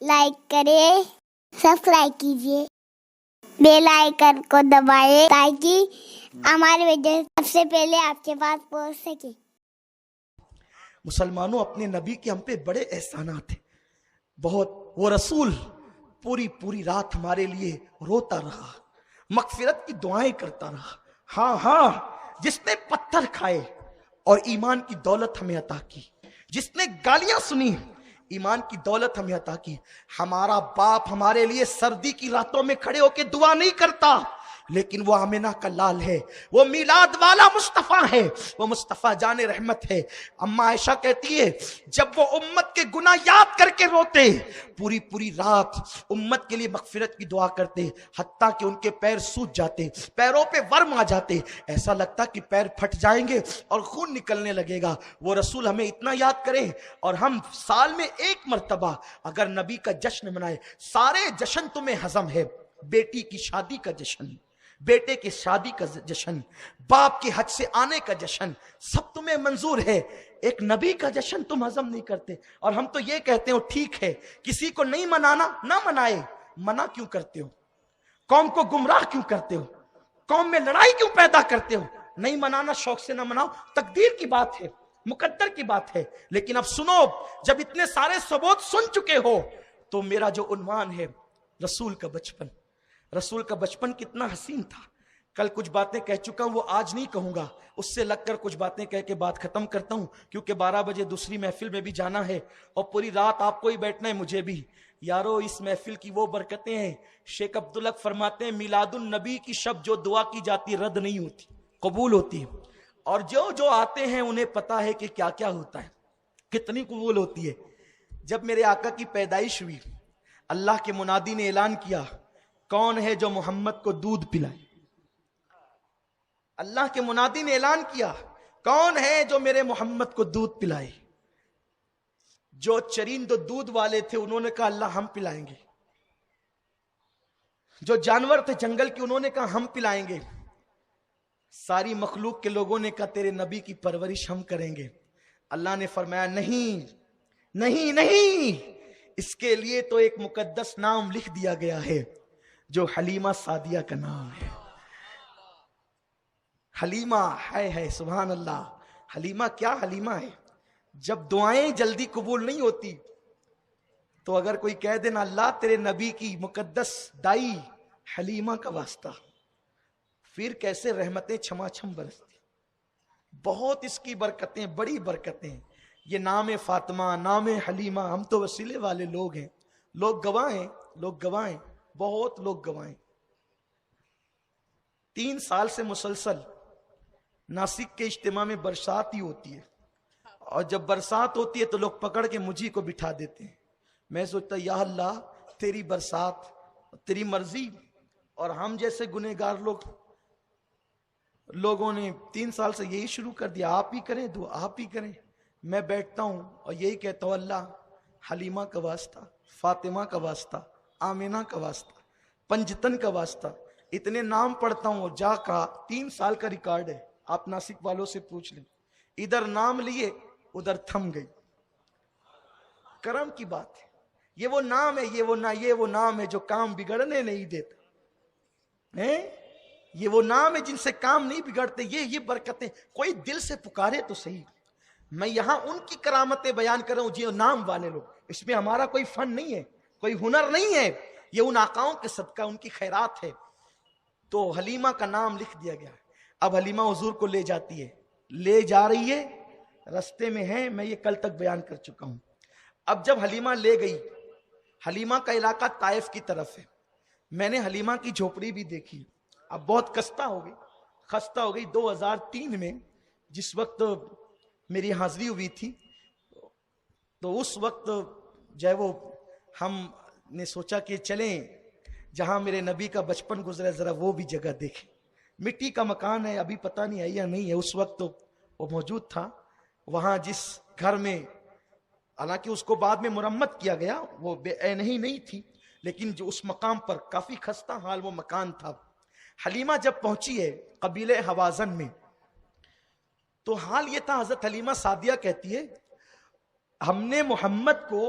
Like کریں، subscribe کیجیے، bell icon کو دبائیں تاکہ ہماری ویڈیو سب سے پہلے آپ کے پاس پہنچ سکے۔ مسلمانوں، اپنے نبی کے ہم پہ بڑے احسانات ہیں بہت۔ وہ رسول پوری رات ہمارے لیے روتا رہا، مغفرت کی دعائیں کرتا رہا۔ ہاں، جس نے پتھر کھائے اور ایمان کی دولت ہمیں عطا کی، جس نے گالیاں سنی ایمان کی دولت ہمیں عطا کی۔ ہمارا باپ ہمارے لیے سردی کی راتوں میں کھڑے ہو کے دعا نہیں کرتا، لیکن وہ آمنہ کا لال ہے، وہ میلاد والا مصطفیٰ ہے، وہ مصطفیٰ جان رحمت ہے۔ اماں عائشہ کہتی ہے جب وہ امت کے گناہ یاد کر کے روتے، پوری رات امت کے لیے مغفرت کی دعا کرتے، حتیٰ کہ ان کے پیر سوج جاتے، پیروں پہ ورم آ جاتے، ایسا لگتا کہ پیر پھٹ جائیں گے اور خون نکلنے لگے گا۔ وہ رسول ہمیں اتنا یاد کریں اور ہم سال میں ایک مرتبہ اگر نبی کا جشن منائے۔ سارے جشن تمہیں ہضم ہے، بیٹی کی شادی کا جشن، بیٹے کی شادی کا جشن، باپ کے حج سے آنے کا جشن، سب تمہیں منظور ہے، ایک نبی کا جشن تم ہضم نہیں کرتے۔ اور ہم تو یہ کہتے ہو ٹھیک ہے، کسی کو نہیں منانا نہ منائے، منع کیوں کرتے ہو؟ قوم کو گمراہ کیوں کرتے ہو؟ قوم میں لڑائی کیوں پیدا کرتے ہو؟ نہیں منانا، شوق سے نہ مناؤ، تقدیر کی بات ہے، مقدر کی بات ہے۔ لیکن اب سنو، جب اتنے سارے ثبوت سن چکے ہو تو میرا جو عنوان ہے رسول کا بچپن، رسول کا بچپن کتنا حسین تھا۔ کل کچھ باتیں کہہ چکا ہوں، وہ آج نہیں کہوں گا، اس سے لگ کر کچھ باتیں کہہ کے بات ختم کرتا ہوں، کیونکہ 12 بجے دوسری محفل میں بھی جانا ہے اور پوری رات آپ کو ہی بیٹھنا ہے، مجھے بھی۔ یارو، اس محفل کی وہ برکتیں ہیں، شیخ عبدالحق فرماتے ہیں میلاد النبی کی شب جو دعا کی جاتی رد نہیں ہوتی، قبول ہوتی ہے، اور جو آتے ہیں انہیں پتا ہے کہ کیا کیا ہوتا ہے، کتنی قبول ہوتی ہے۔ جب میرے آقا کی پیدائش ہوئی، اللہ کے منادی نے اعلان کیا کون ہے جو محمد کو دودھ پلائے؟ اللہ کے منادی نے اعلان کیا کون ہے جو میرے محمد کو دودھ پلائے؟ جو چرند و دودھ والے تھے انہوں نے کہا اللہ ہم پلائیں گے، جو جانور تھے جنگل کے انہوں نے کہا ہم پلائیں گے، ساری مخلوق کے لوگوں نے کہا تیرے نبی کی پرورش ہم کریں گے۔ اللہ نے فرمایا نہیں نہیں نہیں، اس کے لیے تو ایک مقدس نام لکھ دیا گیا ہے جو حلیمہ سعدیہ کا نام ہے۔ حلیمہ ہے سبحان اللہ۔ حلیمہ کیا حلیمہ ہے؟ جب دعائیں جلدی قبول نہیں ہوتی تو اگر کوئی کہہ دینا اللہ تیرے نبی کی مقدس دائی حلیمہ کا واسطہ، پھر کیسے رحمتیں چھما چھم برستی۔ بہت اس کی برکتیں، بڑی برکتیں۔ یہ نام فاطمہ، نام حلیمہ، ہم تو وسیلے والے لوگ ہیں، لوگ گواہیں، لوگ گواہیں، بہت لوگ گواہیں۔ 3 سال سے مسلسل ناسک کے اجتماع میں برسات ہی ہوتی ہے، اور جب برسات ہوتی ہے تو لوگ پکڑ کے مجھے کو بٹھا دیتے ہیں۔ میں سوچتا یا اللہ تیری برسات، تیری مرضی، اور ہم جیسے گنہگار لوگوں نے 3 سال سے یہی شروع کر دیا، آپ ہی کریں دعا، آپ ہی کریں۔ میں بیٹھتا ہوں اور یہی کہتا ہوں اللہ حلیمہ کا واسطہ، فاطمہ کا واسطہ، آمینہ کا واسطہ، پنجتن کا واسطہ، اتنے نام پڑھتا ہوں۔ جا کا 3 سال کا ریکارڈ ہے، آپ ناسک والوں سے پوچھ لیں، ادھر نام لیے ادھر تھم گئی۔ کرم کی بات ہے، یہ وہ نام ہے، یہ وہ نام ہے جو کام بگڑنے نہیں دیتا، یہ وہ نام ہے جن سے کام نہیں بگڑتے۔ یہ برکتیں کوئی دل سے پکارے تو صحیح۔ میں یہاں ان کی کرامتیں بیان کر رہا ہوں جو نام والے لوگ، اس میں ہمارا کوئی فن نہیں ہے، کوئی ہنر نہیں ہے، یہ ان آقاؤں کے صدقہ، ان کی خیرات ہے۔ تو حلیمہ کا نام لکھ دیا گیا۔ اب حلیمہ حضور کو لے جاتی ہے، لے جا رہی ہے، رستے میں ہے، میں یہ کل تک بیان کر چکا ہوں۔ اب جب حلیمہ لے گئی، حلیمہ کا علاقہ طائف کی طرف ہے، میں نے حلیمہ کی جھوپڑی بھی دیکھی، اب بہت خستہ ہو گئی 2003 میں جس وقت میری حاضری ہوئی تھی، تو اس وقت جو ہے وہ ہم نے سوچا کہ چلیں جہاں میرے نبی کا بچپن گزرا ذرا وہ بھی جگہ دیکھیں۔ مٹی کا مکان ہے، ابھی پتہ نہیں ہے یا نہیں ہے، اس وقت تو وہ موجود تھا وہاں جس گھر میں، حالانکہ اس کو بعد میں مرمت کیا گیا، وہ بے عین ہی نہیں تھی، لیکن جو اس مقام پر کافی خستہ حال وہ مکان تھا۔ حلیمہ جب پہنچی ہے قبیلہ حوازن میں، تو حال یہ تھا، حضرت حلیمہ سعدیہ کہتی ہے ہم نے محمد کو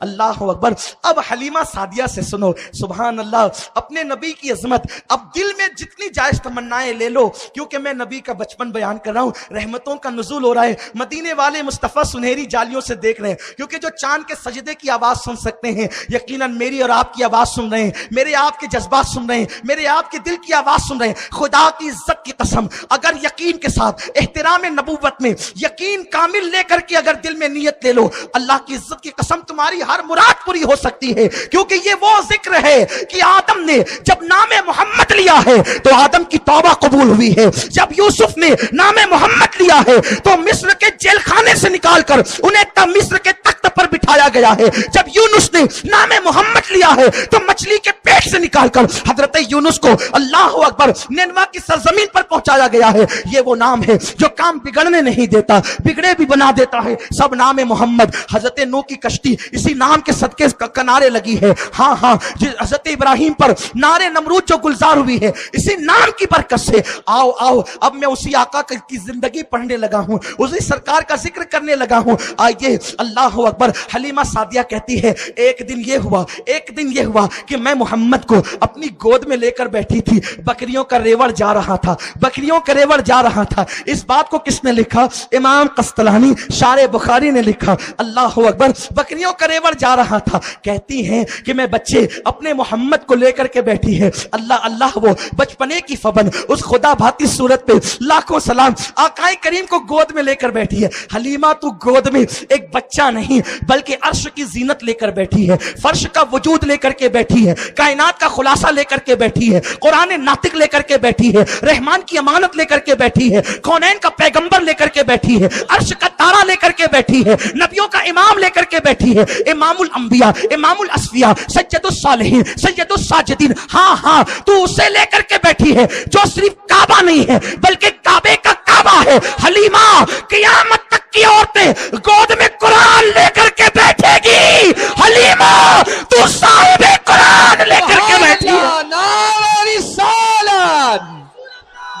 اللہ اکبر. اب حلیمہ سعدیہ سے سنو, سبحان اللہ, اپنے نبی کی عظمت. اب دل میں جتنی جائز تمنائیں لے لو, کیونکہ میں نبی کا بچپن بیان کر رہا ہوں, رحمتوں کا نزول ہو رہا ہے, مدینے والے مصطفیٰ سنہری جالیوں سے دیکھ رہے ہیں, کیونکہ جو چاند کے سجدے کی آواز سن سکتے ہیں یقیناً میری اور آپ کی آواز سن رہے ہیں, میرے آپ کے جذبات سن رہے ہیں, میرے آپ کے دل کی آواز سن رہے ہیں. خدا کی عزت کی قسم, اگر یقین کے ساتھ احترام نبوت میں یقین کامل لے کر کے اگر دل میں نیت لے لو, اللہ کی عزت کی قسم تمہاری ہر مراد پوری ہو سکتی ہے. کیونکہ یہ وہ ذکر ہے کہ آدم نے جب نام محمد لیا ہے تو آدم کی توبہ قبول ہوئی ہے. جب یوسف نے نام محمد لیا ہے تو مصر کے جیل خانے سے نکال کر انہیں مصر کے تخت پر بٹھایا گیا ہے. جب یونس نے نام محمد لیا ہے تو مچھلی کے پیٹ سے نکال کر حضرت یونس کو اللہ اکبر نینوا کی سرزمین پر پہنچایا گیا ہے. یہ وہ نام ہے جو کام بگڑنے نہیں دیتا, بگڑے بھی بنا دیتا ہے. سب نام محمد. حضرت نوح کی کشتی اسی نام کے صدقے کنارے لگی ہے. ہاں ہاں, حضرت ابراہیم پر نارے نمرود جو گلزار ہوئی ہے اسی نام کی برکت سے. آؤ آؤ, اب میں اسی آقا کی زندگی پڑھنے لگا ہوں, اسی سرکار کا ذکر کرنے لگا ہوں. آئیے, اللہ اکبر. حلیمہ سعدیہ کہتی ہے ایک دن یہ ہوا کہ میں محمد کو اپنی گود میں لے کر بیٹھی تھی, بکریوں کا ریوڑ جا رہا تھا. اس بات کو کس نے لکھا؟ امام قسطلانی شارح بخاری نے لکھا. اللہ اکبر. بکریوں کا ریوڑ جا رہا تھا. کہتی ہیں کہ میں بچے اپنے محمد کو لے کر کے بیٹھی ہے. اللہ وہ بچپنے کی فبن اس خدا بھاتی صورت پہ لاکھوں سلام, آقائے کریم کو گود میں لے کر بیٹھی ہے. حلیمہ تو گود میں ایک بچہ نہیں بلکہ عرش کی زینت لے کر بیٹھی ہے, فرش کا وجود لے کر کے بیٹھی ہے, کائنات کا خلاصہ لے کر کے بیٹھی ہے, قرآن ناطق لے کر کے بیٹھی ہے, رحمان کی امانت لے کر کے بیٹھی ہے, کونین کا پیغمبر لے کر کے بیٹھی ہے, عرش کا تارا لے کر کے بیٹھی ہے, نبیوں کا امام لے کر کے بیٹھی ہے, امام الانبیاء, امام الاسفیاء, سید الصالحین, سید الساجدین. ہاں ہاں, تو اسے لے کر کے بیٹھی ہے جو صرف کعبہ نہیں ہے بلکہ کعبے کا کعبہ ہے. حلیمہ قیامت تک کی عورتیں گود میں قرآن لے کر کے بیٹھے گی. حلیمہ تو صاحب قرآن لے کر کے بیٹھی ہے. نعرہ رسالت,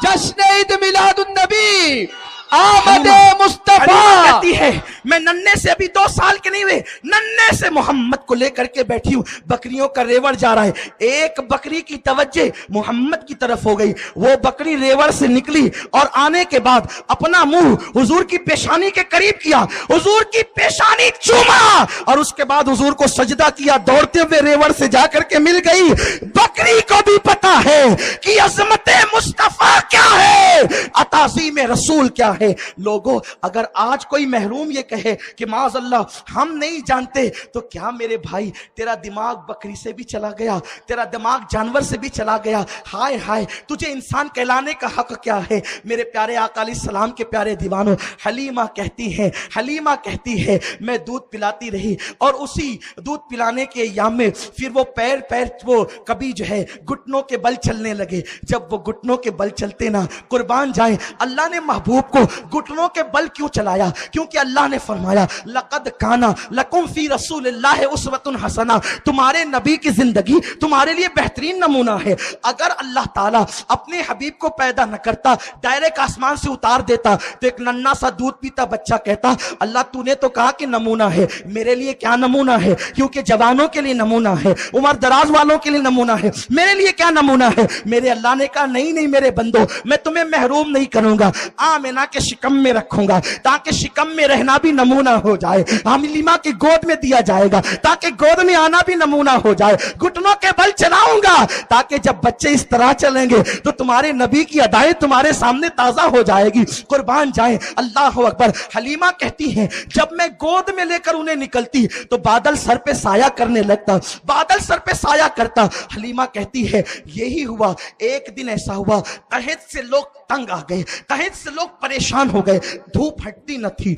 جشن عید میلاد النبی, آمد مصطفیٰ. کہتی ہے میں ننے سے ابھی 2 سال کے نہیں ہوئے, ننے سے محمد کو لے کر کے بیٹھی ہوں. بکریوں کا ریوڑ جا رہا ہے. ایک بکری کی توجہ محمد کی طرف ہو گئی. وہ بکری ریوڑ سے نکلی اور آنے کے بعد اپنا منہ حضور کی پیشانی کے قریب کیا, حضور کی پیشانی چوما اور اس کے بعد حضور کو سجدہ کیا. دوڑتے ہوئے ریوڑ سے جا کر کے مل گئی. بکری کو بھی پتا ہے کہ عظمت مصطفیٰ کیا ہے, تعظیم رسول کیا ہے. لوگوں, اگر آج کوئی محروم یہ کہے کہ معاذ اللہ ہم نہیں جانتے, تو کیا میرے بھائی تیرا دماغ بکری سے بھی چلا گیا, تیرا دماغ جانور سے بھی چلا گیا. ہائے ہائے, تجھے انسان کہلانے کا حق کیا ہے؟ میرے پیارے آقا علیہ السلام کے پیارے دیوانوں, حلیمہ کہتی ہے میں دودھ پلاتی رہی اور اسی دودھ پلانے کے ایام میں پھر وہ پیر وہ کبھی جو ہے گھٹنوں کے بل چلنے لگے. جب وہ گھٹنوں کے بل چلتے نا, قربان جائیں, اللہ نے محبوب کو گھٹنوں کے بل کیوں چلایا؟ کیونکہ اللہ نے فرمایا لقد کان لکم فی رسول اللہ اسوۃ حسنہ, تمہارے نبی کی زندگی تمہارے لیے بہترین نمونہ ہے. اگر اللہ تعالیٰ اپنے حبیب کو پیدا نہ کرتا, ڈائریکٹ آسمان سے اتار دیتا, تو ایک ننھا سا دودھ پیتا بچہ کہتا اللہ تو نے تو کہا کہ نمونہ ہے, میرے لیے کیا نمونہ ہے؟ کیونکہ جوانوں کے لیے نمونہ ہے, عمر دراز والوں کے لیے نمونہ ہے, میرے لیے کیا نمونہ ہے؟ میرے اللہ نے کہا نہیں میرے بندو, میں تمہیں محروم نہیں کروں گا, آمنہ کے شکم میں رکھوں گا تاکہ شکم میں رہنا بھی نمونہ ہو جائے. حلیمہ کی گود میں دیا جائے گا تاکہ گود میں آنا بھی نمونہ ہو جائے. گھٹنوں کے بل چلاؤں گا تاکہ جب بچے اس طرح چلیں گے تو تمہارے نبی کی ادائیں تمہارے سامنے تازہ ہو جائے گی. قربان جائیں, اللہ اکبر. حلیمہ کہتی ہیں جب میں گود میں لے کر انہیں نکلتی تو بادل سر پہ سایہ کرنے لگتا, بادل سر پہ سایہ کرتا. حلیمہ کہتی ہے یہی ہوا. ایک دن ایسا ہوا قحط سے لوگ تنگ آ گئے, قحط سے لوگ پریشان ہو گئے, دھوپ ہٹتی نہ تھی,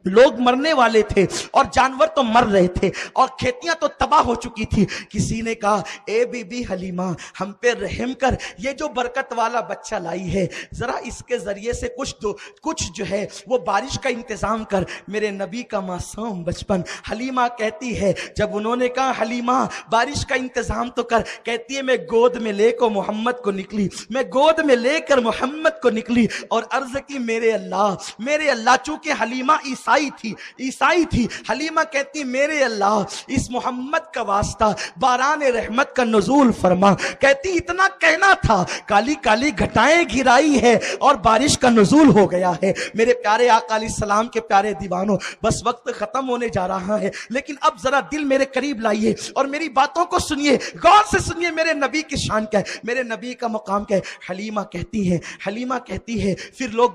لوگ مرنے والے تھے اور جانور تو مر رہے تھے اور کھیتیاں تو تباہ ہو چکی تھی. کسی نے کہا اے بی بی حلیمہ ہم پہ رحم کر, یہ جو برکت والا بچہ لائی ہے ذرا اس کے ذریعے سے کچھ جو ہے وہ بارش کا انتظام کر, میرے نبی کا معصوم بچپن. حلیمہ کہتی ہے جب انہوں نے کہا حلیمہ بارش کا انتظام تو کر, کہتی ہے میں گود میں لے کر محمد کو نکلی, میں گود میں لے کر محمد کو نکلی اور عرض کی میرے اللہ چونکہ حلیمہ عیسیٰ عیسائی تھی. حلیمہ کہتی میرے اللہ اس محمد کا واسطہ باران رحمت کا نزول فرما. کہتی اتنا کہنا تھا, کالی کالی گھٹائیں گرائی ہے اور بارش کا نزول ہو گیا ہے. میرے پیارے آقا علیہ السلام کے پیارے دیوانوں, بس وقت ختم ہونے جا رہا ہے, لیکن اب ذرا دل میرے قریب لائیے اور میری باتوں کو سنیے, غور سے سنیے. میرے نبی کی شان کیا ہے, میرے نبی کا مقام کیا ہے. حلیمہ کہتی ہے پھر لوگ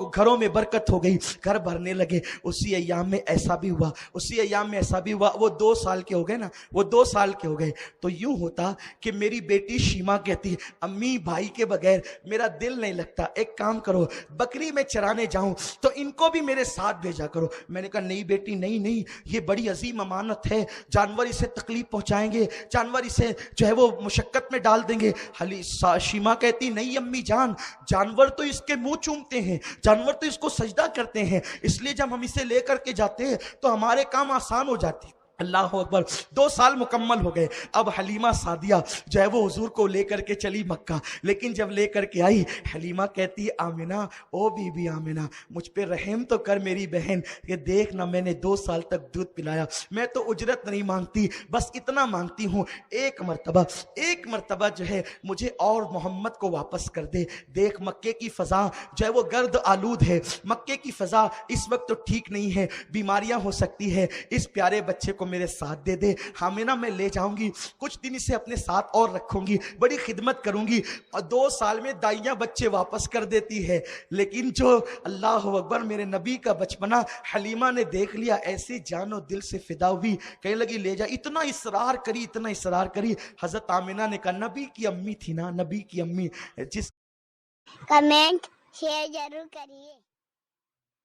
گھروں میں برکت ہو گئی, گھر بھرنے لگے. اسی ایام میں ایسا بھی ہوا, وہ 2 سال کے ہو گئے نا, وہ 2 سال کے ہو گئے. تو یوں ہوتا کہ میری بیٹی شیما کہتی امی بھائی کے بغیر میرا دل نہیں لگتا, ایک کام کرو بکری میں چرانے جاؤں تو ان کو بھی میرے ساتھ بھیجا کرو. میں نے کہا نہیں بیٹی نہیں, یہ بڑی عظیم امانت ہے, جانور اسے تکلیف پہنچائیں گے, جانور اسے جو ہے وہ مشقت میں ڈال دیں گے. شیما کہتی نہیں امی جان, جانور تو اس کے منہ چومتے ہیں, جانور تو اس کو سجدہ کرتے ہیں, اس لیے جب ہم اسے لے کر کے جاتے ہیں تو ہمارے کام آسان ہو جاتے ہیں. اللہ اکبر. 2 سال مکمل ہو گئے. اب حلیمہ سعدیہ جو ہے وہ حضور کو لے کر کے چلی مکہ, لیکن جب لے کر کے آئی حلیمہ کہتی آمنہ, او بی بی آمنہ مجھ پہ رحم تو کر میری بہن, کہ دیکھ نا میں نے 2 سال تک دودھ پلایا, میں تو اجرت نہیں مانگتی, بس اتنا مانگتی ہوں ایک مرتبہ جو ہے مجھے اور محمد کو واپس کر دے. دیکھ مکے کی فضا جو ہے وہ گرد آلود ہے, مکے کی فضا اس وقت تو ٹھیک نہیں ہے, بیماریاں ہو سکتی ہے, اس پیارے بچے کو میرے ساتھ دے دے. آمنہ میں لے جاؤں گی, کچھ دن اسے اپنے ساتھ اور رکھوں گی, بڑی خدمت کروں گی. اور 2 سال میں دائیاں بچے واپس کر دیتی ہے, لیکن جو اللہ اکبر میرے نبی کا بچپنا حلیمہ نے دیکھ لیا, ایسی جان و دل سے فدا ہوئی, کہنے لگی لے جا. اتنا اصرار کری. حضرت آمنہ نے کہا نبی کی امی تھی نا, نبی کی امی. جس کمنٹ شیئر ضرور کریے.